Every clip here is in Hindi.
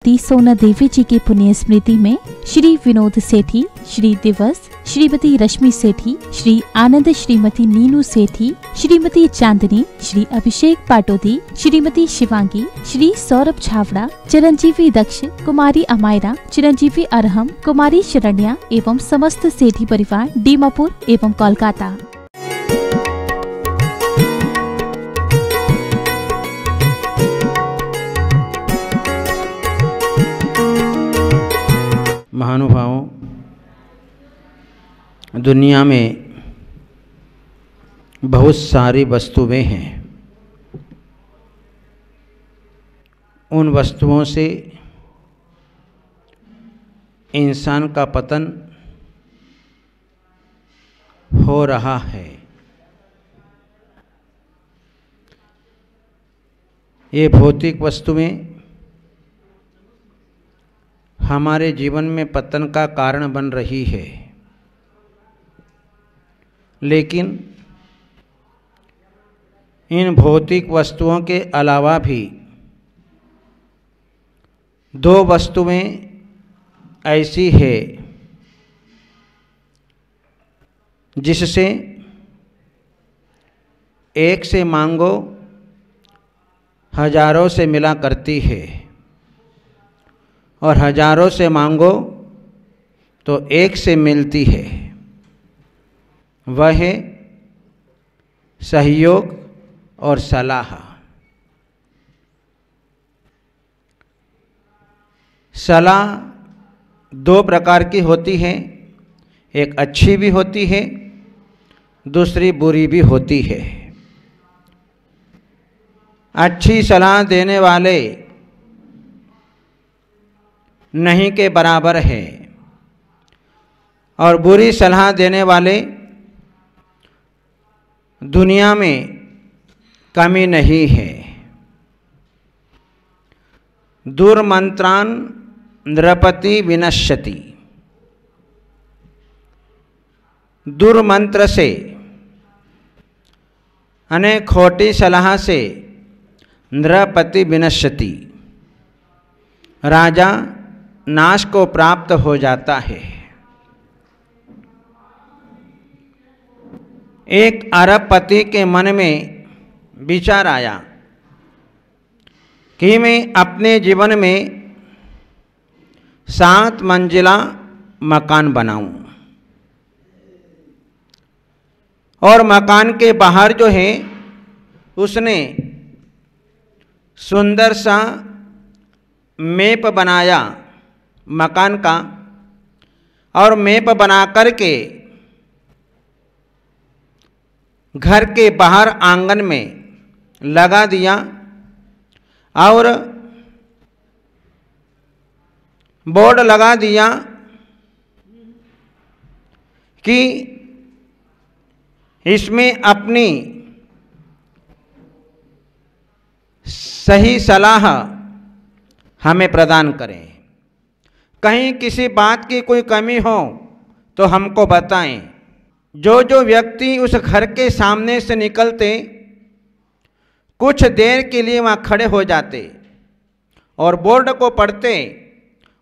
श्रीमती सोना देवी जी की पुण्य स्मृति में श्री विनोद सेठी, श्री दिवस, श्रीमती रश्मि सेठी, श्री आनंद, श्रीमती नीनू सेठी, श्रीमती चांदनी, श्री अभिषेक पाटोदी, श्रीमती शिवांगी, श्री सौरभ छावड़ा, चिरंजीवी दक्ष, कुमारी अमायरा, चिरंजीवी अरहम, कुमारी शरण्या एवं समस्त सेठी परिवार दीमापुर एवं कोलकाता। महानुभावों, दुनिया में बहुत सारी वस्तुएं हैं। उन वस्तुओं से इंसान का पतन हो रहा है। ये भौतिक वस्तुएं हमारे जीवन में पतन का कारण बन रही है, लेकिन इन भौतिक वस्तुओं के अलावा भी दो वस्तुएं ऐसी है जिससे एक से मांगो हजारों से मिला करती है और हजारों से मांगो तो एक से मिलती है। वह है सहयोग और सलाह। सलाह दो प्रकार की होती है, एक अच्छी भी होती है, दूसरी बुरी भी होती है। अच्छी सलाह देने वाले नहीं के बराबर है और बुरी सलाह देने वाले दुनिया में कमी नहीं है। दुर्मंत्रान नृपति विनश्यति। दुर्मंत्र से अनेक खोटी सलाह से नृपति विनश्यति, राजा नाश को प्राप्त हो जाता है। एक अरबपति के मन में विचार आया कि मैं अपने जीवन में 7 मंजिला मकान बनाऊं और मकान के बाहर जो है उसने सुंदर सा मैप बनाया मकान का, और मैप बना करके घर के बाहर आंगन में लगा दिया और बोर्ड लगा दिया कि इसमें अपनी सही सलाह हमें प्रदान करें। कहीं किसी बात की कोई कमी हो तो हमको बताएं। जो व्यक्ति उस घर के सामने से निकलते कुछ देर के लिए वहाँ खड़े हो जाते और बोर्ड को पढ़ते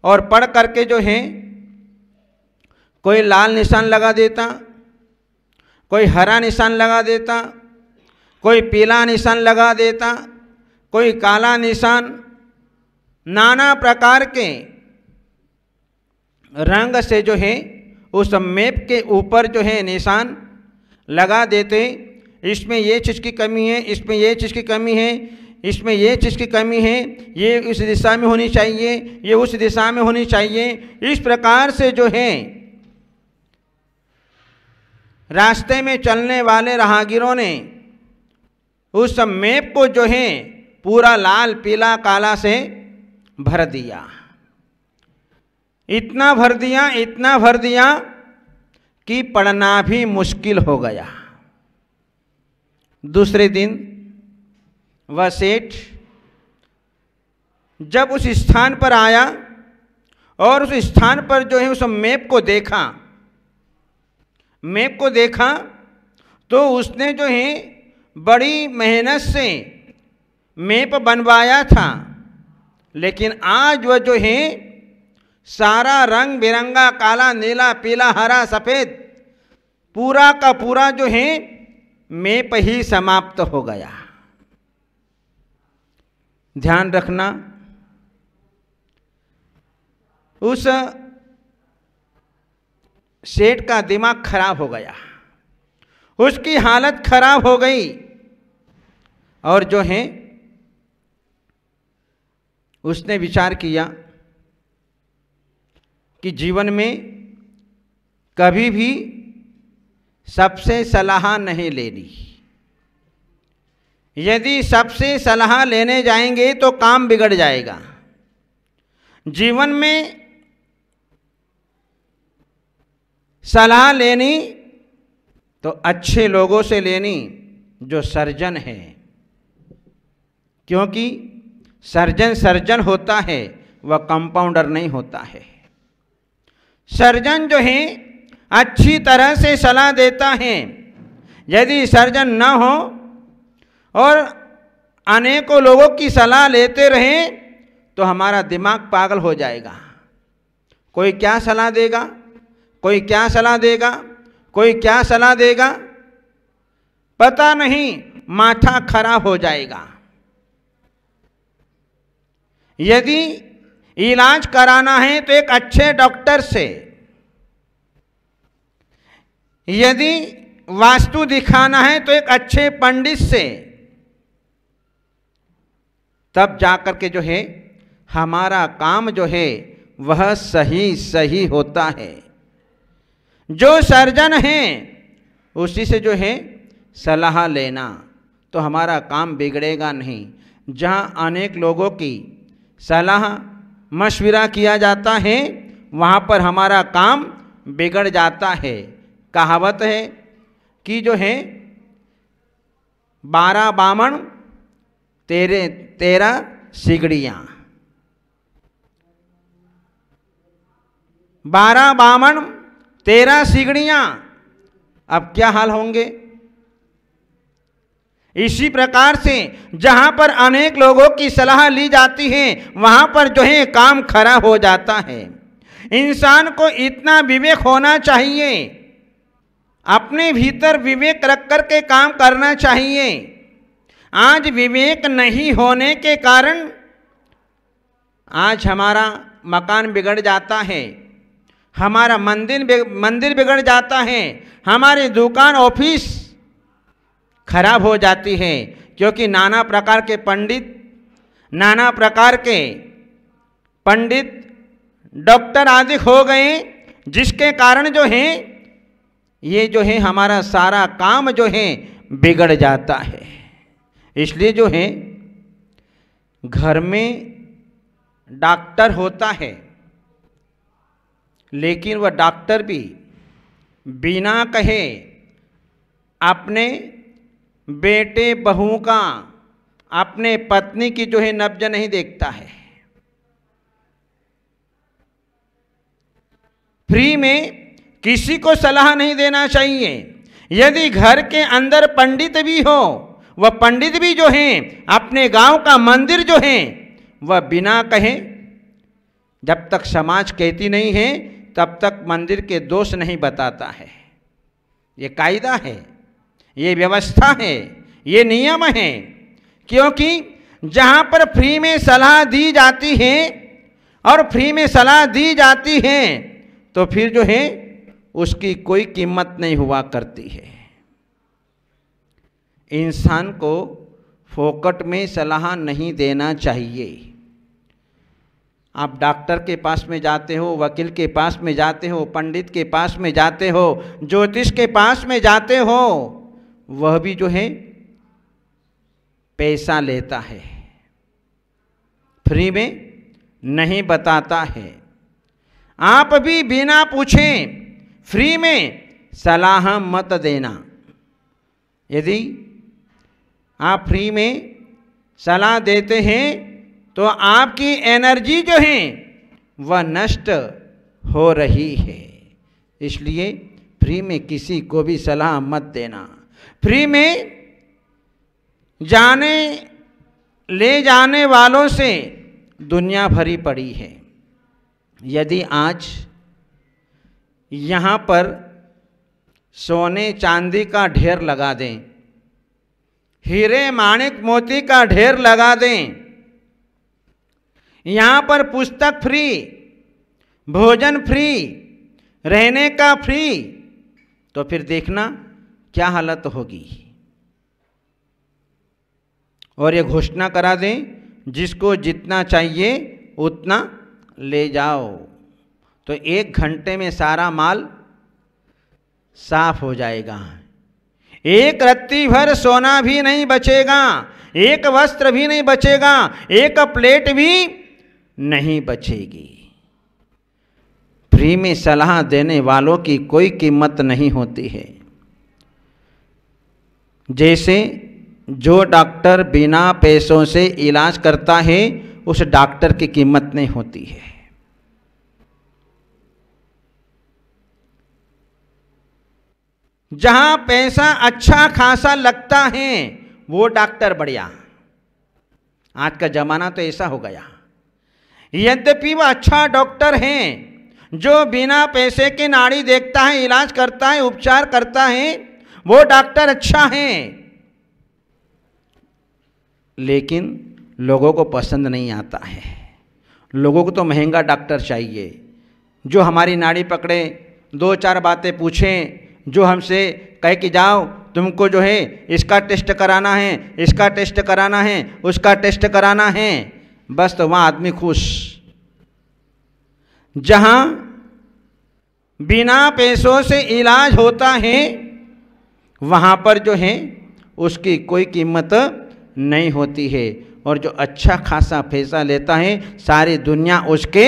और पढ़ करके जो है कोई लाल निशान लगा देता, कोई हरा निशान लगा देता, कोई पीला निशान लगा देता, कोई काला निशान, नाना प्रकार के रंग से जो है उस मैप के ऊपर जो है निशान लगा देते। इसमें ये चीज़ की कमी है, इसमें ये चीज़ की कमी है, इसमें ये चीज़ की कमी है, ये इस दिशा में होनी चाहिए, ये उस दिशा में होनी चाहिए। इस प्रकार से जो है रास्ते में चलने वाले राहगीरों ने उस मैप को जो है पूरा लाल पीला काला से भर दिया। इतना भर दिया, इतना भर दिया कि पढ़ना भी मुश्किल हो गया। दूसरे दिन वह सेठ जब उस स्थान पर आया और उस स्थान पर जो है उस मैप को देखा, मैप को देखा तो उसने जो है बड़ी मेहनत से मैप बनवाया था लेकिन आज वह जो है सारा रंग बिरंगा, काला, नीला, पीला, हरा, सफेद, पूरा का पूरा जो है मैप ही समाप्त हो गया। ध्यान रखना, उस सेठ का दिमाग खराब हो गया, उसकी हालत खराब हो गई, और जो है उसने विचार किया कि जीवन में कभी भी सबसे सलाह नहीं लेनी। यदि सबसे सलाह लेने जाएंगे तो काम बिगड़ जाएगा। जीवन में सलाह लेनी तो अच्छे लोगों से लेनी जो सर्जन है, क्योंकि सर्जन होता है, वह कंपाउंडर नहीं होता है। सर्जन जो है अच्छी तरह से सलाह देता है। यदि सर्जन न हो और अनेकों लोगों की सलाह लेते रहे तो हमारा दिमाग पागल हो जाएगा। कोई क्या सलाह देगा, कोई क्या सलाह देगा, कोई क्या सलाह देगा, पता नहीं, माथा खराब हो जाएगा। यदि इलाज कराना है तो एक अच्छे डॉक्टर से, यदि वास्तु दिखाना है तो एक अच्छे पंडित से, तब जाकर के जो है हमारा काम जो है वह सही होता है। जो सर्जन है उसी से जो है सलाह लेना तो हमारा काम बिगड़ेगा नहीं। जहाँ अनेक लोगों की सलाह मशविरा किया जाता है वहाँ पर हमारा काम बिगड़ जाता है। कहावत है कि जो है 12 बामण 13 सिगड़ियाँ, 12 बामण 13 सिगड़ियाँ, अब क्या हाल होंगे। इसी प्रकार से जहां पर अनेक लोगों की सलाह ली जाती है वहां पर जो है काम खराब हो जाता है। इंसान को इतना विवेक होना चाहिए, अपने भीतर विवेक रख कर के काम करना चाहिए। आज विवेक नहीं होने के कारण आज हमारा मकान बिगड़ जाता है, हमारा मंदिर बिगड़ जाता है, हमारी दुकान ऑफिस खराब हो जाती है, क्योंकि नाना प्रकार के पंडित डॉक्टर आदि हो गए, जिसके कारण जो है ये जो है हमारा सारा काम जो है बिगड़ जाता है। इसलिए जो है घर में डॉक्टर होता है, लेकिन वह डॉक्टर भी बिना कहे अपने बेटे बहू का, अपने पत्नी की जो है नब्ज नहीं देखता है। फ्री में किसी को सलाह नहीं देना चाहिए। यदि घर के अंदर पंडित भी हो, वह पंडित भी जो है अपने गांव का मंदिर जो है वह बिना कहे, जब तक समाज कहती नहीं है तब तक मंदिर के दोष नहीं बताता है। ये कायदा है, ये व्यवस्था है, ये नियम है। क्योंकि जहाँ पर फ्री में सलाह दी जाती है और फ्री में सलाह दी जाती है तो फिर जो है उसकी कोई कीमत नहीं हुआ करती है। इंसान को फोकट में सलाह नहीं देना चाहिए। आप डॉक्टर के पास में जाते हो, वकील के पास में जाते हो, पंडित के पास में जाते हो, ज्योतिष के पास में जाते हो, वह भी जो है पैसा लेता है, फ्री में नहीं बताता है। आप भी बिना पूछे फ्री में सलाह मत देना। यदि आप फ्री में सलाह देते हैं तो आपकी एनर्जी जो है वह नष्ट हो रही है। इसलिए फ्री में किसी को भी सलाह मत देना। फ्री में ले जाने वालों से दुनिया भरी पड़ी है। यदि आज यहाँ पर सोने चांदी का ढेर लगा दें, हीरे माणिक मोती का ढेर लगा दें, यहाँ पर पुस्तक फ्री, भोजन फ्री, रहने का फ्री, तो फिर देखना क्या हालत होगी। और ये घोषणा करा दें जिसको जितना चाहिए उतना ले जाओ, तो 1 घंटे में सारा माल साफ हो जाएगा। एक रत्ती भर सोना भी नहीं बचेगा, एक वस्त्र भी नहीं बचेगा, एक प्लेट भी नहीं बचेगी। फ्री में सलाह देने वालों की कोई कीमत नहीं होती है। जैसे जो डॉक्टर बिना पैसों से इलाज करता है उस डॉक्टर की कीमत नहीं होती है। जहां पैसा अच्छा खासा लगता है वो डॉक्टर बढ़िया। आज का जमाना तो ऐसा हो गया। यद्यपि वह अच्छा डॉक्टर है जो बिना पैसे के नाड़ी देखता है, इलाज करता है, उपचार करता है, वो डॉक्टर अच्छा है, लेकिन लोगों को पसंद नहीं आता है। लोगों को तो महंगा डॉक्टर चाहिए जो हमारी नाड़ी पकड़े, 2-4 बातें पूछें, जो हमसे कहे कि जाओ तुमको जो है इसका टेस्ट कराना है, इसका टेस्ट कराना है, उसका टेस्ट कराना है, बस तो वहाँ आदमी खुश। जहाँ बिना पैसों से इलाज होता है वहाँ पर जो है उसकी कोई कीमत नहीं होती है, और जो अच्छा खासा पैसा लेता है सारी दुनिया उसके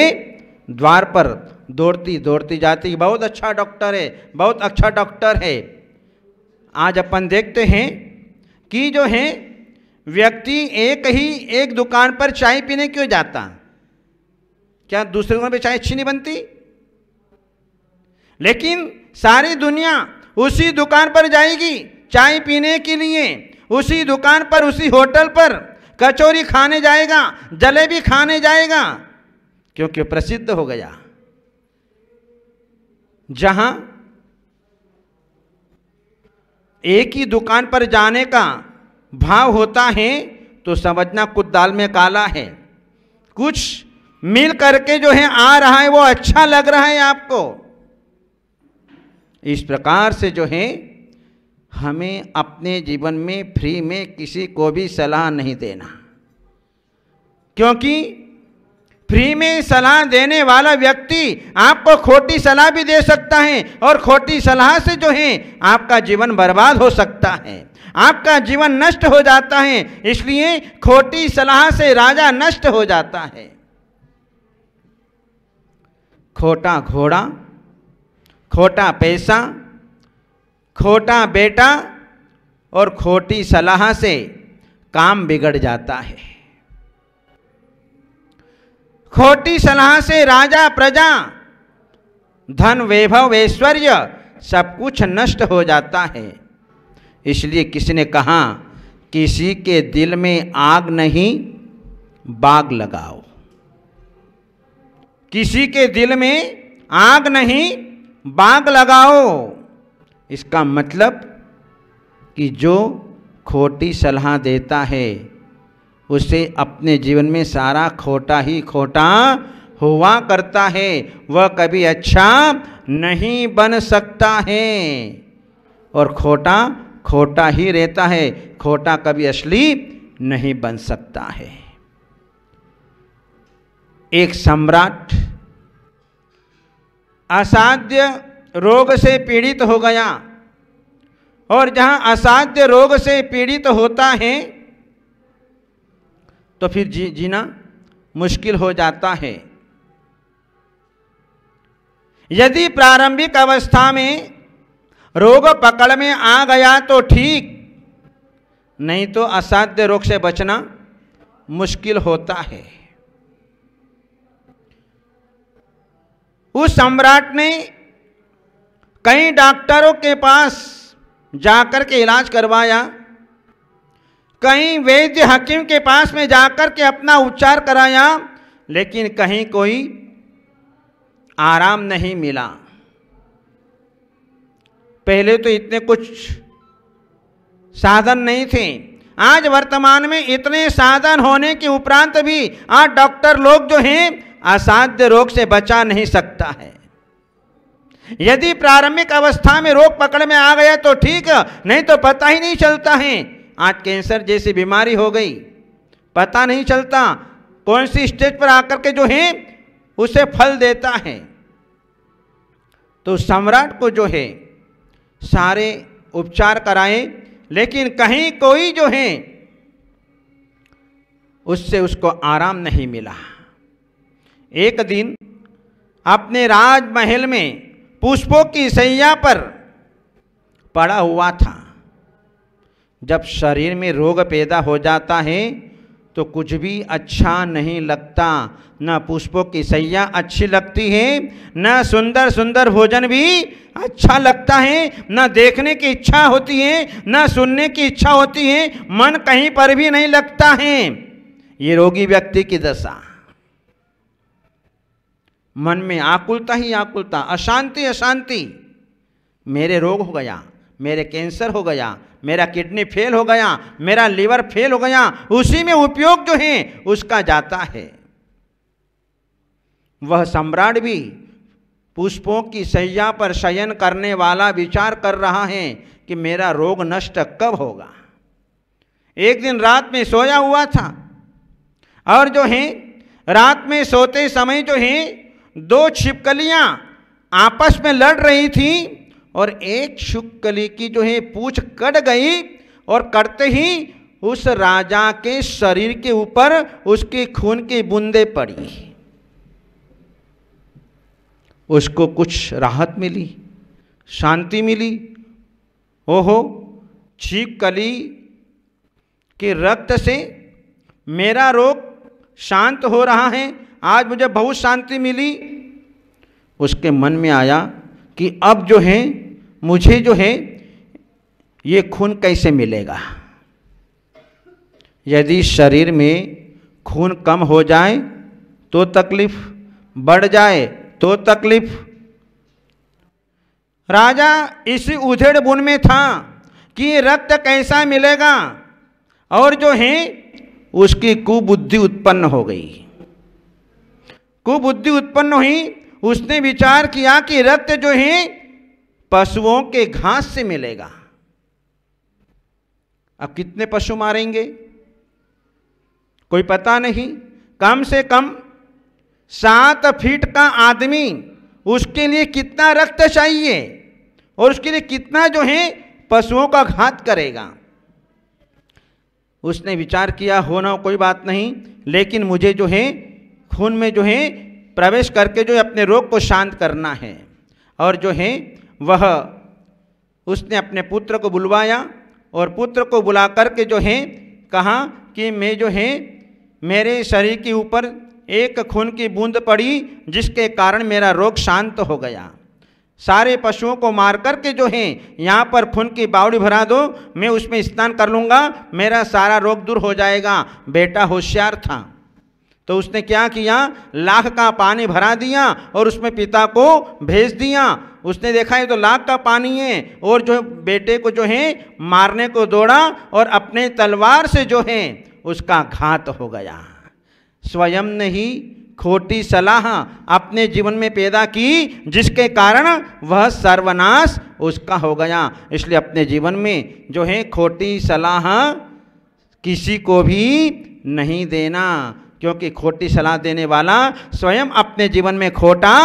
द्वार पर दौड़ती दौड़ती जाती है। बहुत अच्छा डॉक्टर है, बहुत अच्छा डॉक्टर है। आज अपन देखते हैं कि जो है व्यक्ति एक दुकान पर चाय पीने क्यों जाता? क्या दूसरे दुकान पर चाय अच्छी नहीं बनती? लेकिन सारी दुनिया उसी दुकान पर जाएगी चाय पीने के लिए, उसी दुकान पर, उसी होटल पर कचौरी खाने जाएगा, जलेबी खाने जाएगा, क्योंकि प्रसिद्ध हो गया। जहां एक ही दुकान पर जाने का भाव होता है तो समझना कुछ दाल में काला है। कुछ मिल करके जो है आ रहा है वो अच्छा लग रहा है आपको। इस प्रकार से जो है हमें अपने जीवन में फ्री में किसी को भी सलाह नहीं देना, क्योंकि फ्री में सलाह देने वाला व्यक्ति आपको खोटी सलाह भी दे सकता है, और खोटी सलाह से जो है आपका जीवन बर्बाद हो सकता है, आपका जीवन नष्ट हो जाता है। इसलिए खोटी सलाह से राजा नष्ट हो जाता है। खोटा घोड़ा, खोटा पैसा, खोटा बेटा और खोटी सलाह से काम बिगड़ जाता है। खोटी सलाह से राजा प्रजा, धन वैभव ऐश्वर्य सब कुछ नष्ट हो जाता है। इसलिए किसी ने कहा किसी के दिल में आग नहीं बाग लगाओ। किसी के दिल में आग नहीं बाग लगाओ। इसका मतलब कि जो खोटी सलाह देता है उसे अपने जीवन में सारा खोटा ही खोटा हुआ करता है, वह कभी अच्छा नहीं बन सकता है, और खोटा खोटा ही रहता है, खोटा कभी असली नहीं बन सकता है। एक सम्राट असाध्य रोग से पीड़ित हो गया, और जहां असाध्य रोग से पीड़ित होता है तो फिर जीना मुश्किल हो जाता है। यदि प्रारंभिक अवस्था में रोग पकड़ में आ गया तो ठीक, नहीं तो असाध्य रोग से बचना मुश्किल होता है। उस सम्राट ने कई डॉक्टरों के पास जाकर के इलाज करवाया, कई वैद्य हकीम के पास में जाकर के अपना उपचार कराया, लेकिन कहीं कोई आराम नहीं मिला। पहले तो इतने कुछ साधन नहीं थे, आज वर्तमान में इतने साधन होने के उपरांत भी आज डॉक्टर लोग जो हैं असाध्य रोग से बचा नहीं सकता है। यदि प्रारंभिक अवस्था में रोग पकड़ में आ गया तो ठीक, नहीं तो पता ही नहीं चलता है। आज कैंसर जैसी बीमारी हो गई, पता नहीं चलता कौन सी स्टेज पर आकर के जो है उसे फल देता है। तो सम्राट को जो है सारे उपचार कराए, लेकिन कहीं कोई जो है उससे उसको आराम नहीं मिला। एक दिन अपने राजमहल में पुष्पों की शैया पर पड़ा हुआ था। जब शरीर में रोग पैदा हो जाता है तो कुछ भी अच्छा नहीं लगता, न पुष्पों की शैया अच्छी लगती है, न सुंदर सुंदर भोजन भी अच्छा लगता है, न देखने की इच्छा होती है, न सुनने की इच्छा होती है, मन कहीं पर भी नहीं लगता है। ये रोगी व्यक्ति की दशा। मन में आकुलता ही आकुलता, अशांति अशांति। मेरे रोग हो गया, मेरे कैंसर हो गया, मेरा किडनी फेल हो गया, मेरा लीवर फेल हो गया, उसी में उपयोग जो है उसका जाता है। वह सम्राट भी पुष्पों की शैया पर शयन करने वाला विचार कर रहा है कि मेरा रोग नष्ट कब होगा। एक दिन रात में सोया हुआ था और जो है रात में सोते समय जो है दो छिपकलियां आपस में लड़ रही थी और एक छिपकली की जो है पूंछ कट गई और कटते ही उस राजा के शरीर के ऊपर उसके खून की बूंदें पड़ी। उसको कुछ राहत मिली, शांति मिली। ओहो, छिपकली के रक्त से मेरा रोग शांत हो रहा है, आज मुझे बहुत शांति मिली। उसके मन में आया कि अब जो है मुझे जो है ये खून कैसे मिलेगा। यदि शरीर में खून कम हो जाए तो तकलीफ, बढ़ जाए तो तकलीफ। राजा इसी उधेड़ बुन में था कि ये रक्त कैसा मिलेगा, और जो है उसकी कुबुद्धि उत्पन्न हो गई। कुबुद्धि उत्पन्न हुई, उसने विचार किया कि रक्त जो है पशुओं के घास से मिलेगा। अब कितने पशु मारेंगे कोई पता नहीं, कम से कम 7 फीट का आदमी, उसके लिए कितना रक्त चाहिए और उसके लिए कितना जो है पशुओं का घात करेगा। उसने विचार किया हो ना कोई बात नहीं, लेकिन मुझे जो है खून में जो है प्रवेश करके जो है अपने रोग को शांत करना है। और जो है वह उसने अपने पुत्र को बुलवाया और पुत्र को बुला करके जो है कहा कि मैं जो है मेरे शरीर के ऊपर एक खून की बूंद पड़ी जिसके कारण मेरा रोग शांत हो गया। सारे पशुओं को मार करके जो है यहाँ पर खून की बावड़ी भरा दो, मैं उसमें स्नान कर लूँगा, मेरा सारा रोग दूर हो जाएगा। बेटा होशियार था तो उसने क्या किया, लाख का पानी भरा दिया और उसमें पिता को भेज दिया। उसने देखा है तो लाख का पानी है, और जो बेटे को जो है मारने को दौड़ा और अपने तलवार से जो है उसका घात हो गया। स्वयं ने ही खोटी सलाह अपने जीवन में पैदा की जिसके कारण वह सर्वनाश उसका हो गया। इसलिए अपने जीवन में जो है खोटी सलाह किसी को भी नहीं देना, क्योंकि खोटी सलाह देने वाला स्वयं अपने जीवन में खोटा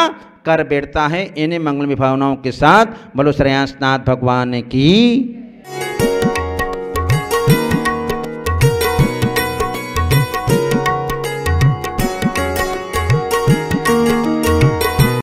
कर बैठता है। इन्हीं मंगलमय भावनाओं के साथ बोलो श्रेयांसनाथ भगवान की।